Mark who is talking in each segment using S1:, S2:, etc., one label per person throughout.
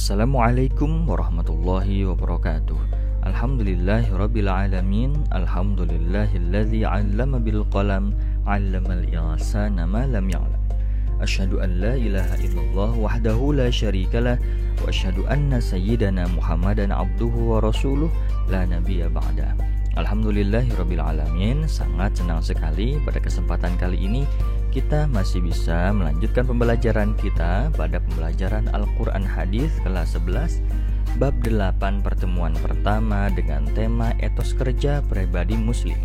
S1: Assalamualaikum warahmatullahi wabarakatuh. Alhamdulillahirabbil alamin. Alhamdulillahilladzi 'allama bil qalam, 'allamal insana ma lam ya'lam. Asyhadu an la ilaha illallah wahdahu la syarikalah wa asyhadu anna sayyidana Muhammadan abduhu wa rasuluh la nabiyya ba'da. Alhamdulillahirabbil alamin. Sangat senang sekali pada kesempatan kali ini kita masih bisa melanjutkan pembelajaran kita pada pembelajaran Al-Quran Hadis kelas 11 bab 8 pertemuan pertama dengan tema etos kerja pribadi muslim.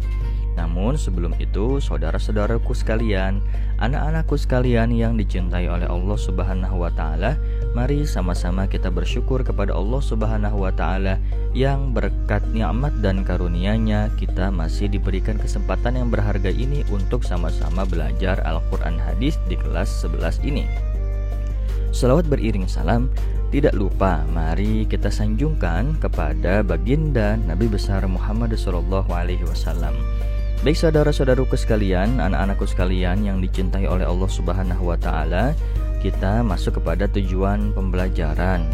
S1: Namun sebelum itu, saudara-saudaraku sekalian, anak-anakku sekalian yang dicintai oleh Allah Subhanahu wa taala, mari sama-sama kita bersyukur kepada Allah Subhanahu wa taala yang berkat nikmat dan karunia-Nya kita masih diberikan kesempatan yang berharga ini untuk sama-sama belajar Al-Quran Hadis di kelas 11 ini. Selawat beriring salam tidak lupa mari kita sanjungkan kepada baginda Nabi besar Muhammad SAW. Baik saudara-saudaraku sekalian, anak-anakku sekalian yang dicintai oleh Allah Subhanahu wa taala, kita masuk kepada tujuan pembelajaran.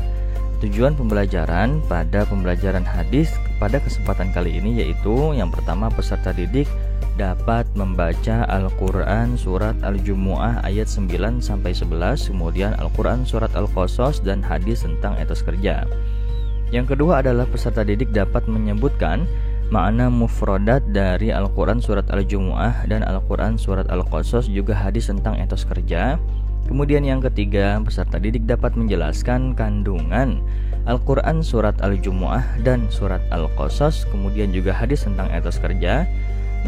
S1: Tujuan pembelajaran pada pembelajaran hadis pada kesempatan kali ini yaitu yang pertama, peserta didik dapat membaca Al-Quran surat Al-Jumu'ah ayat 9 sampai 11, kemudian Al-Quran surat Al-Qasas dan hadis tentang etos kerja. Yang kedua adalah peserta didik dapat menyebutkan makna mufradat dari Al-Quran surat Al-Jumu'ah dan Al-Quran surat Al-Qasas juga hadis tentang etos kerja. Kemudian yang ketiga, peserta didik dapat menjelaskan kandungan Al-Quran surat Al-Jumu'ah dan surat Al-Qasas, kemudian juga hadis tentang etos kerja.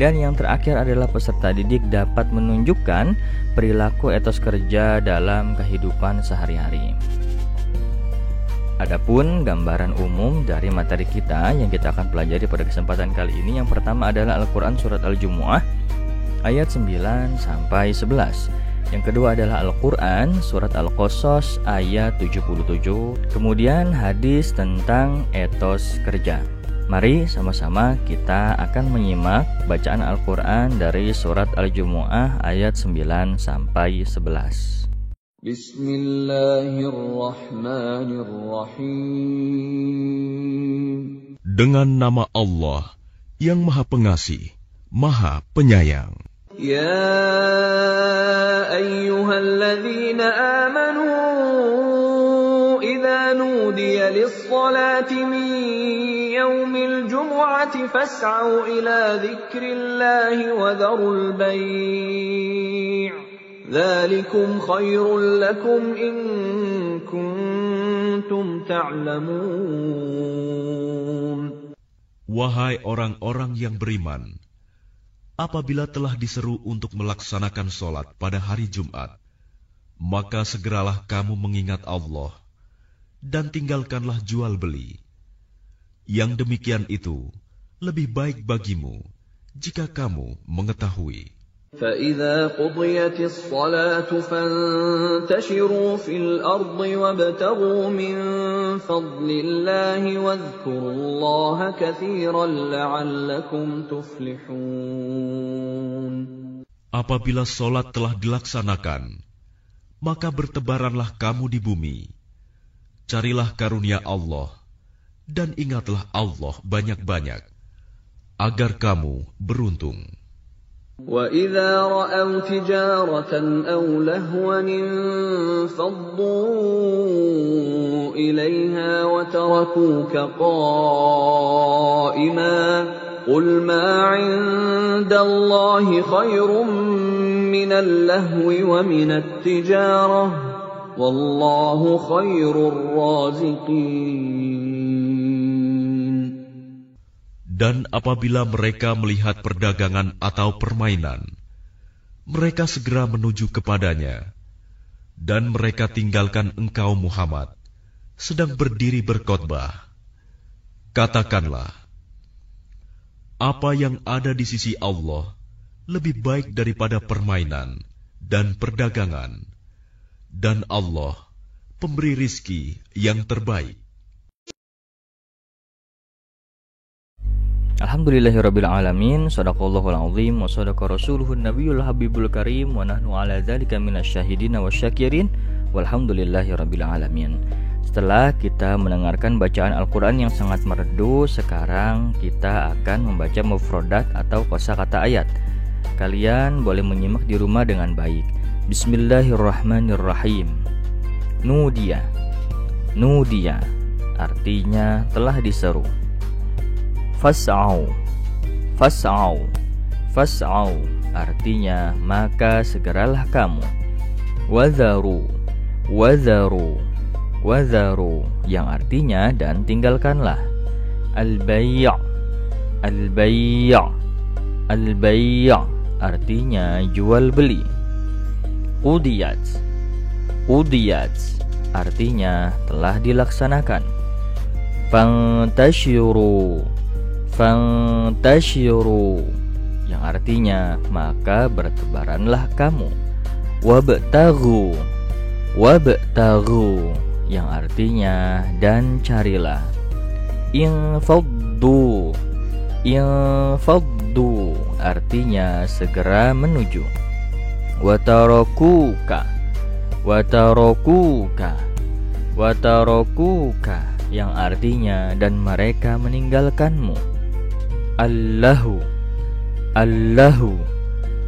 S1: Dan yang terakhir adalah peserta didik dapat menunjukkan perilaku etos kerja dalam kehidupan sehari-hari. Adapun gambaran umum dari materi kita yang kita akan pelajari pada kesempatan kali ini, yang pertama adalah Al-Quran surat Al-Jumu'ah ayat 9 sampai 11. Yang kedua adalah Al-Quran surat Al-Qasas ayat 77. Kemudian hadis tentang etos kerja. Mari sama-sama kita akan menyimak bacaan Al-Quran dari surat Al-Jumu'ah ayat 9 sampai 11.
S2: Bismillahirrahmanirrahim. Dengan nama Allah yang Maha Pengasih, Maha Penyayang. Ya ayyuhalladzina amanu idza nudiya lis-salati min yaumil jumu'ati fas'au ila dzikrillahi wa dharul bai'. Dzalikum khairul lakum in kuntum ta'lamun.
S3: Wahai orang-orang yang beriman, apabila telah diseru untuk melaksanakan sholat pada hari Jumat, maka segeralah kamu mengingat Allah dan tinggalkanlah jual beli. Yang demikian itu lebih baik bagimu jika kamu mengetahui.
S2: فَإِذَا قُضِيَتِ الصَّلَاةُ فَانتَشِرُوا فِي الْأَرْضِ وَابْتَغُوا مِنْ فَضْلِ اللَّهِ وَاذْكُرُوا اللَّهَ كَثِيرًا لَعَلَّكُمْ تُفْلِحُونَ.
S3: Apabila sholat telah dilaksanakan, maka bertebaranlah kamu di bumi. Carilah karunia Allah dan ingatlah Allah banyak-banyak agar kamu beruntung.
S2: وَإِذَا رَأَوْا تِجَارَةً أَوْ لَهْوًا انفَضُّوا إِلَيْهَا وَتَرَكُوكَ قَائِمًا قُلْ مَا عِندَ اللَّهِ خَيْرٌ مِّنَ اللَّهْوِ وَمِنَ التِّجَارَةِ وَاللَّهُ خَيْرُ الرَّازِقِينَ.
S3: Dan apabila mereka melihat perdagangan atau permainan, mereka segera menuju kepadanya, dan mereka tinggalkan engkau Muhammad, sedang berdiri berkhotbah. Katakanlah, apa yang ada di sisi Allah lebih baik daripada permainan dan perdagangan, dan Allah pemberi rizki yang terbaik.
S1: Alhamdulillahirabbil alamin. Shadaqallahul azim wa shadaqa rasuluhun nabiyul habibul karim wa nahnu ala dzalika minasyahidin wasyakirin walhamdulillahirabbil alamin. Setelah kita mendengarkan bacaan Al-Quran yang sangat merdu, sekarang kita akan membaca mufrodat atau kosakata ayat. Kalian boleh menyimak di rumah dengan baik. Bismillahirrahmanirrahim. Nudia. Nudia artinya telah diseru. Fas'au. Fas'au. Fas'au artinya maka segeralah kamu. Wadharu. Wadharu. Wadharu yang artinya dan tinggalkanlah. Al-bay'. Al-bay'. Al-bay' artinya jual beli. Qudiyat. Qudiyat artinya telah dilaksanakan. Fantashiru. Fantashiru yang artinya maka bertebaranlah kamu. Wabtaghu. Wabtaghu yang artinya dan carilah. Infaddu. Infaddu artinya segera menuju. Watarokuka. Watarokuka. Watarokuka yang artinya dan mereka meninggalkanmu. Allahu. Allahu.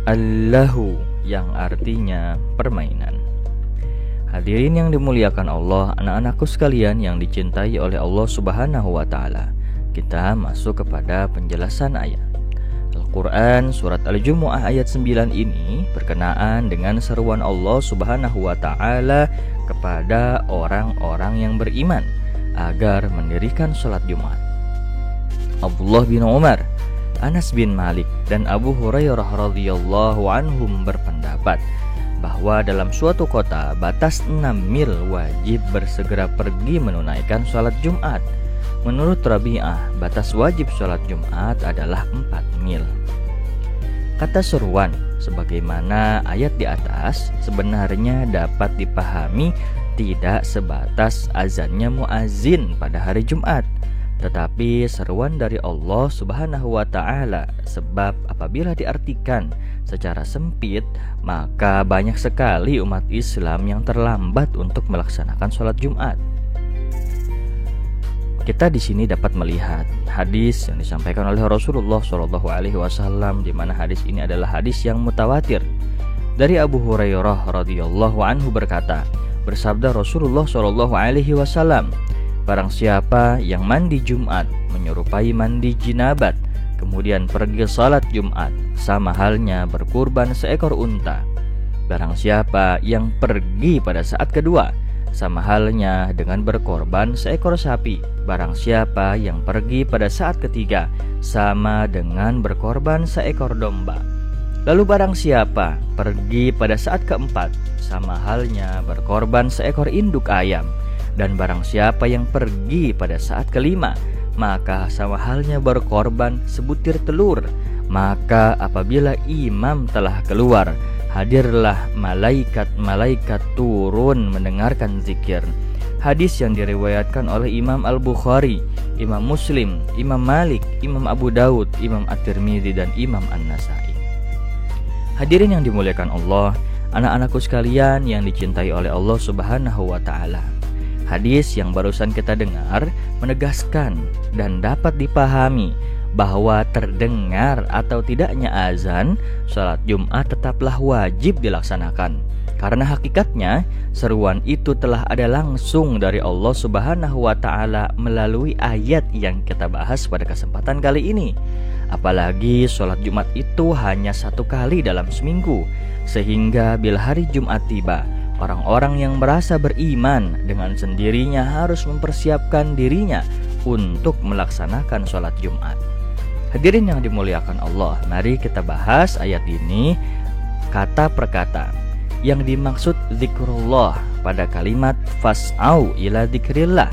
S1: Allahu yang artinya permainan. Hadirin yang dimuliakan Allah, anak-anakku sekalian yang dicintai oleh Allah Subhanahu wa Ta'ala, kita masuk kepada penjelasan ayat. Al-Quran Surat Al-Jumu'ah ayat 9 ini berkenaan dengan seruan Allah Subhanahu wa Ta'ala kepada orang-orang yang beriman agar mendirikan sholat Jumat. Abdullah bin Umar, Anas bin Malik, dan Abu Hurairah radhiyallahu anhum berpendapat bahwa dalam suatu kota batas 6 mil wajib bersegera pergi menunaikan sholat Jumat. Menurut Rabi'ah, batas wajib sholat Jumat adalah 4 mil. Kata seruan sebagaimana ayat di atas sebenarnya dapat dipahami tidak sebatas azannya muazin pada hari Jumat, tetapi seruan dari Allah Subhanahu wa Ta'ala, sebab apabila diartikan secara sempit maka banyak sekali umat Islam yang terlambat untuk melaksanakan sholat Jumat. Kita di sini dapat melihat hadis yang disampaikan oleh Rasulullah SAW, di mana hadis ini adalah hadis yang mutawatir. Dari Abu Hurairah radhiyallahu anhu berkata, bersabda Rasulullah SAW, barang siapa yang mandi Jumat menyerupai mandi jinabat, kemudian pergi salat Jumat, sama halnya berkurban seekor unta. Barang siapa yang pergi pada saat kedua, sama halnya dengan berkorban seekor sapi. Barang siapa yang pergi pada saat ketiga, sama dengan berkorban seekor domba. Lalu barang siapa pergi pada saat keempat, sama halnya berkorban seekor induk ayam. Dan barang siapa yang pergi pada saat kelima, maka sama halnya berkorban sebutir telur. Maka apabila imam telah keluar, hadirlah malaikat-malaikat turun mendengarkan zikir. Hadis yang diriwayatkan oleh Imam Al-Bukhari, Imam Muslim, Imam Malik, Imam Abu Daud, Imam At-Tirmidzi, dan Imam An-Nasai. Hadirin yang dimuliakan Allah, anak-anakku sekalian yang dicintai oleh Allah Subhanahu wa Ta'ala, hadis yang barusan kita dengar menegaskan dan dapat dipahami bahwa terdengar atau tidaknya azan, sholat Jumat tetaplah wajib dilaksanakan. Karena hakikatnya seruan itu telah ada langsung dari Allah Subhanahu wa Ta'ala melalui ayat yang kita bahas pada kesempatan kali ini. Apalagi sholat Jumat itu hanya 1 kali dalam seminggu, sehingga bila hari Jumat tiba, orang-orang yang merasa beriman dengan sendirinya harus mempersiapkan dirinya untuk melaksanakan sholat Jumat. Hadirin yang dimuliakan Allah, mari kita bahas ayat ini kata per kata. Yang dimaksud zikrullah pada kalimat fas'au ila dzikrillah,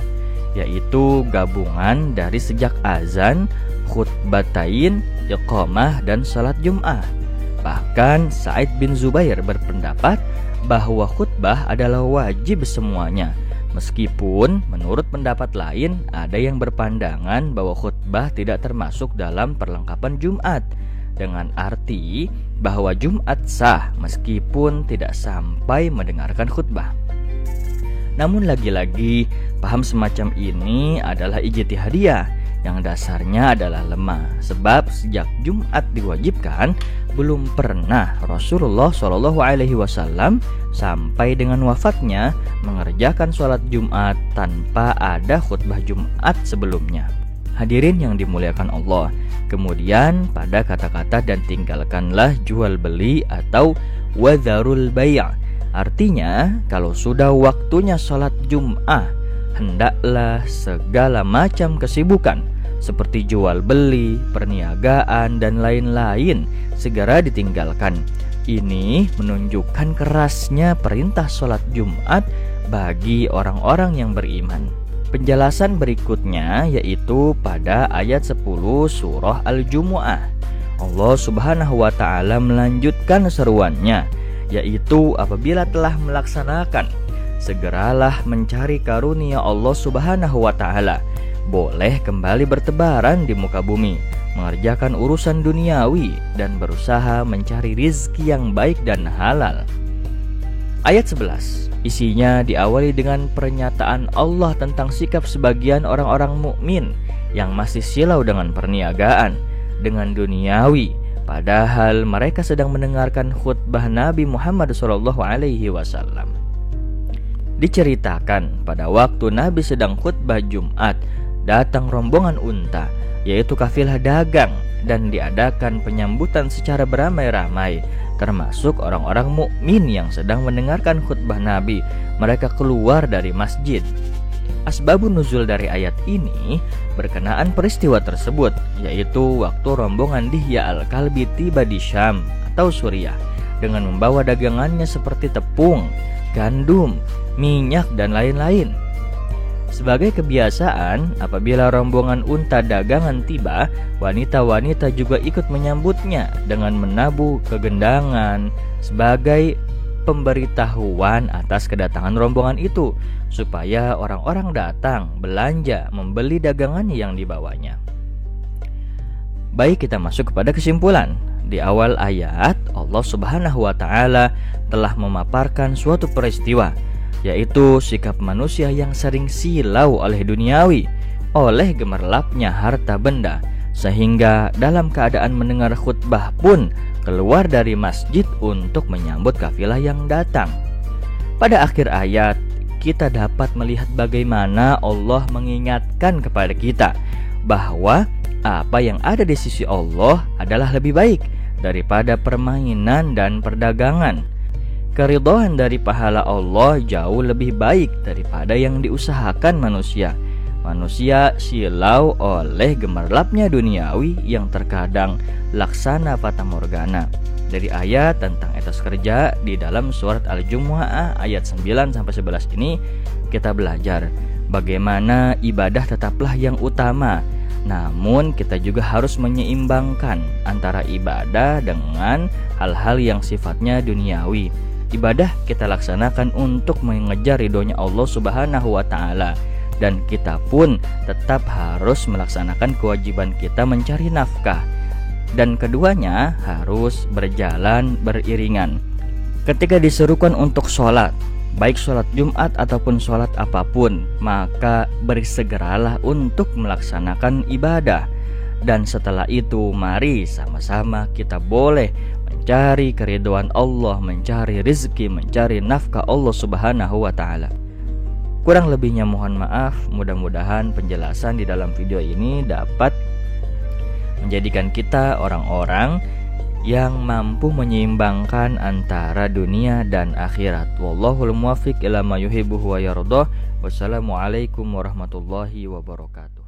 S1: yaitu gabungan dari sejak azan, khutbatain, iqamah, dan salat Jum'ah. Bahkan Sa'id bin Zubair berpendapat bahwa khutbah adalah wajib semuanya, meskipun menurut pendapat lain ada yang berpandangan bahwa khutbah tidak termasuk dalam perlengkapan Jumat, dengan arti bahwa Jumat sah meskipun tidak sampai mendengarkan khutbah. Namun lagi-lagi, paham semacam ini adalah ijtihadiyah yang dasarnya adalah lemah. Sebab sejak Jumat diwajibkan, belum pernah Rasulullah SAW sampai dengan wafatnya mengerjakan sholat Jumat tanpa ada khutbah Jumat sebelumnya. Hadirin yang dimuliakan Allah, kemudian pada kata-kata dan tinggalkanlah jual beli atau wadharul bai'. Artinya, kalau sudah waktunya sholat Jum'ah, hendaklah segala macam kesibukan seperti jual beli, perniagaan, dan lain-lain segera ditinggalkan. Ini menunjukkan kerasnya perintah sholat Jum'at bagi orang-orang yang beriman. Penjelasan berikutnya yaitu pada ayat 10 surah Al-Jumu'ah. Allah Subhanahu wa Ta'ala melanjutkan seruannya, yaitu apabila telah melaksanakan, segeralah mencari karunia Allah Subhanahu wa Ta'ala. Boleh kembali bertebaran di muka bumi, mengerjakan urusan duniawi, dan berusaha mencari rizki yang baik dan halal. Ayat 11 isinya diawali dengan pernyataan Allah tentang sikap sebagian orang-orang mukmin yang masih silau dengan perniagaan, dengan duniawi, padahal mereka sedang mendengarkan khutbah Nabi Muhammad SAW. Diceritakan pada waktu Nabi sedang khutbah Jumat, datang rombongan unta, yaitu kafilah dagang, dan diadakan penyambutan secara beramai-ramai, termasuk orang-orang mukmin yang sedang mendengarkan khutbah Nabi. Mereka keluar dari masjid. Asbabun nuzul dari ayat ini berkenaan peristiwa tersebut, yaitu waktu rombongan Dihya al-Kalbi tiba di Syam atau Suriah dengan membawa dagangannya seperti tepung, gandum, minyak, dan lain-lain. Sebagai kebiasaan, apabila rombongan unta dagangan tiba, wanita-wanita juga ikut menyambutnya dengan menabuh kegendangan sebagai pemberitahuan atas kedatangan rombongan itu, supaya orang-orang datang belanja membeli dagangan yang dibawanya. Baik, kita masuk kepada kesimpulan. Di awal ayat, Allah Subhanahu wa Ta'ala telah memaparkan suatu peristiwa, yaitu sikap manusia yang sering silau oleh duniawi, oleh gemerlapnya harta benda, sehingga dalam keadaan mendengar khutbah pun keluar dari masjid untuk menyambut kafilah yang datang. Pada akhir ayat, kita dapat melihat bagaimana Allah mengingatkan kepada kita bahwa apa yang ada di sisi Allah adalah lebih baik daripada permainan dan perdagangan. Keridhaan dari pahala Allah jauh lebih baik daripada yang diusahakan manusia. Manusia silau oleh gemerlapnya duniawi yang terkadang laksana fata morgana. Dari ayat tentang etos kerja di dalam surat Al-Jumu'ah ayat 9-11 ini, kita belajar bagaimana ibadah tetaplah yang utama. Namun kita juga harus menyeimbangkan antara ibadah dengan hal-hal yang sifatnya duniawi. Ibadah kita laksanakan untuk mengejar ridhonya Allah Subhanahu wa Ta'ala, dan kita pun tetap harus melaksanakan kewajiban kita mencari nafkah, dan keduanya harus berjalan beriringan. Ketika diserukan untuk sholat, baik sholat Jumat ataupun sholat apapun, maka bersegeralah untuk melaksanakan ibadah. Dan setelah itu mari sama-sama kita boleh mencari keridhaan Allah, mencari rizki, mencari nafkah Allah Subhanahu wa Ta'ala. Kurang lebihnya mohon maaf. Mudah-mudahan penjelasan di dalam video ini dapat menjadikan kita orang-orang yang mampu menyeimbangkan antara dunia dan akhirat. Wallahul muwaffiq ila ma yuhibbu wa yardah. Wassalamualaikum warahmatullahi wabarakatuh.